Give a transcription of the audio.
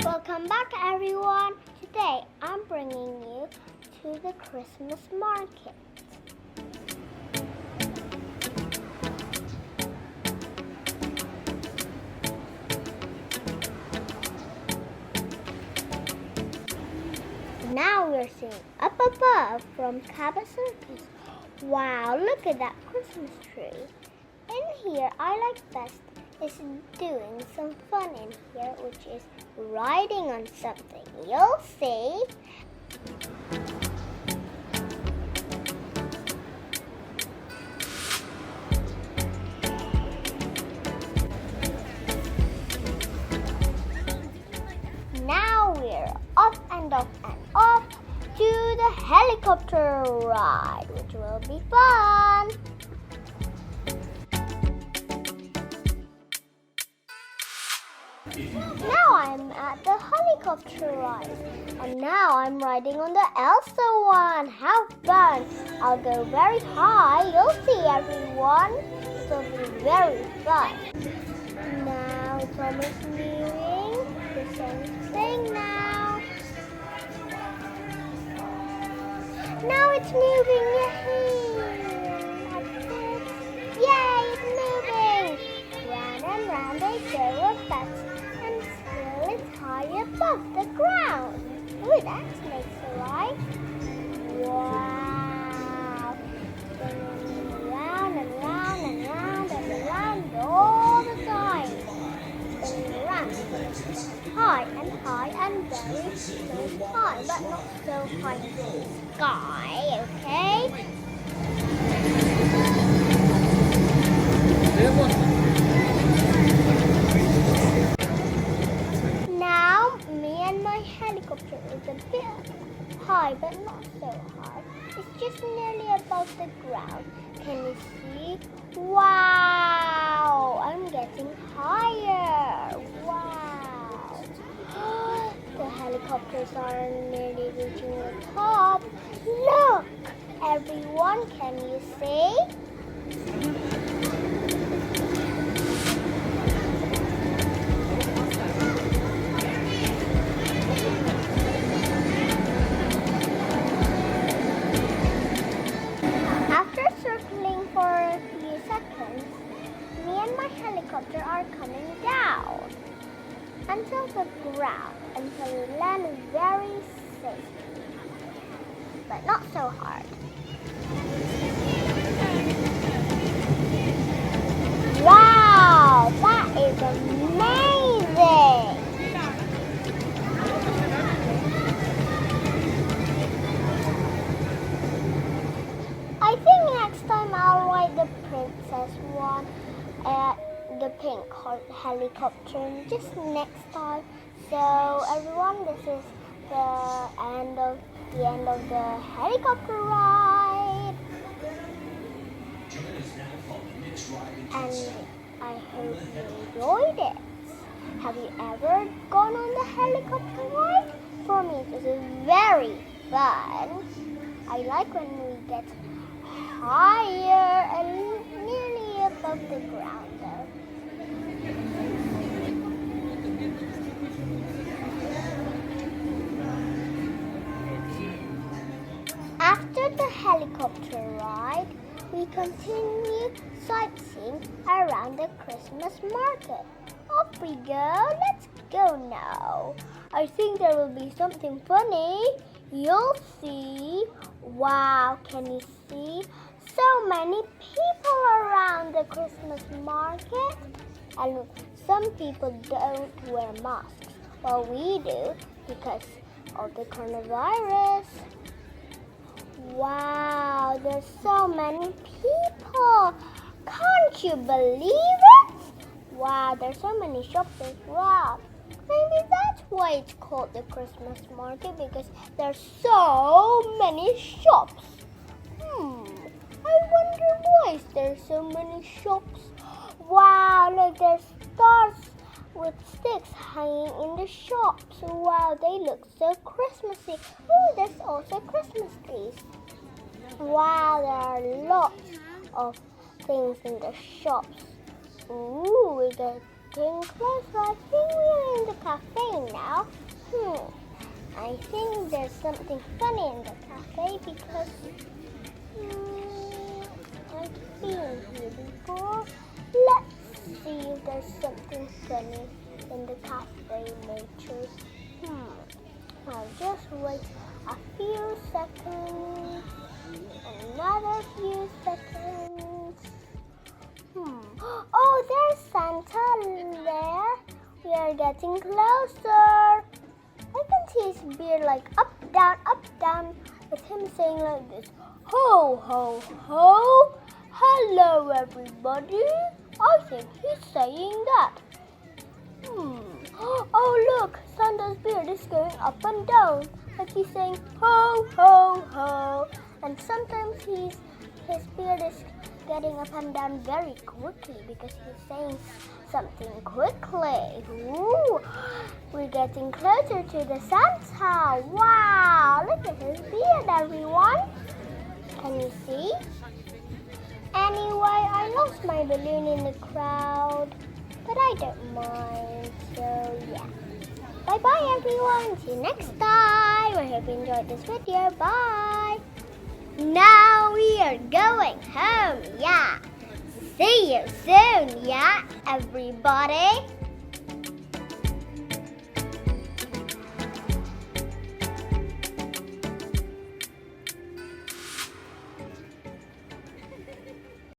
Welcome back, everyone. Today I'm bringing you to the Christmas market. Now we're seeing up above from Cabot Circus. Wow, look at that Christmas tree. In here, I like best is doing some fun in here, which is riding on something. You'll see. Now we're off and off and off to the helicopter ride, which will be fun. Now I'm at the helicopter ride, and now I'm riding on the Elsa one. How fun! I'll go very high. You'll see, everyone. It'll be very fun. Now it's almost moving. The sun is playing now. Now it's moving. Yay, it's moving! Round and round they go with that. It's high above the ground. Ooh, that makes it right. Wow. Spinning round and round and round and round all the time. Spinning around. High and very high, but not so high in the sky, okay? Helicopter is a bit high, but not so high. It's just nearly above the ground. Can you see? Wow! I'm getting higher. Wow! The helicopters are nearly reaching the top. Look! Everyone, can you see? Helicopter are coming down until the ground, until we land very safely, but not so hard. Wow, that is amazing! I think next time I'll ride the princess one at the pink helicopter just next time. So everyone, this is the end of the helicopter ride, and I hope you enjoyed it. Have you ever gone on the helicopter ride? For me, it is very fun. I like when we get higher and nearly above the ground though. After the helicopter ride, we continue sightseeing around the Christmas market. Off we go. Let's go now. I think there will be something funny. You'll see. Wow, can you see? So many people around the Christmas market, and some people don't wear masks. Well, we do because of the coronavirus. Wow, there's so many people. Can't you believe it? Wow, there's so many shops as well. Maybe that's why it's called the Christmas market, because there's so many shops. I wonder why there's so many shops. Wow, look, there's stars with sticks hanging in the shops. Wow, they look so Christmassy. Oh, there's also Christmas trees. Wow, there are lots of things in the shops. Ooh, we got getting closer. I think we're in the cafe now. I think there's something funny in the cafe because I've been here before. Let's see if there's something funny in the cafe later. I'll just wait a few seconds. Another few seconds. Oh, there's Santa there. We are getting closer. I can see his beard like up, down, with him saying like this. Ho, ho, ho. Hello, everybody. I think he's saying that. Oh, look, Santa's beard is going up and down, like he's saying ho, ho, ho. And sometimes his beard is getting up and down very quickly because he's saying something quickly. Ooh, we're getting closer to the Santa. Wow, look at his beard, everyone. Can you see? Anyway, I lost my balloon in the crowd, but I don't mind, so yeah. Bye-bye, everyone. See you next time. I hope you enjoyed this video. Bye. Now we are going home, yeah. See you soon, yeah, everybody.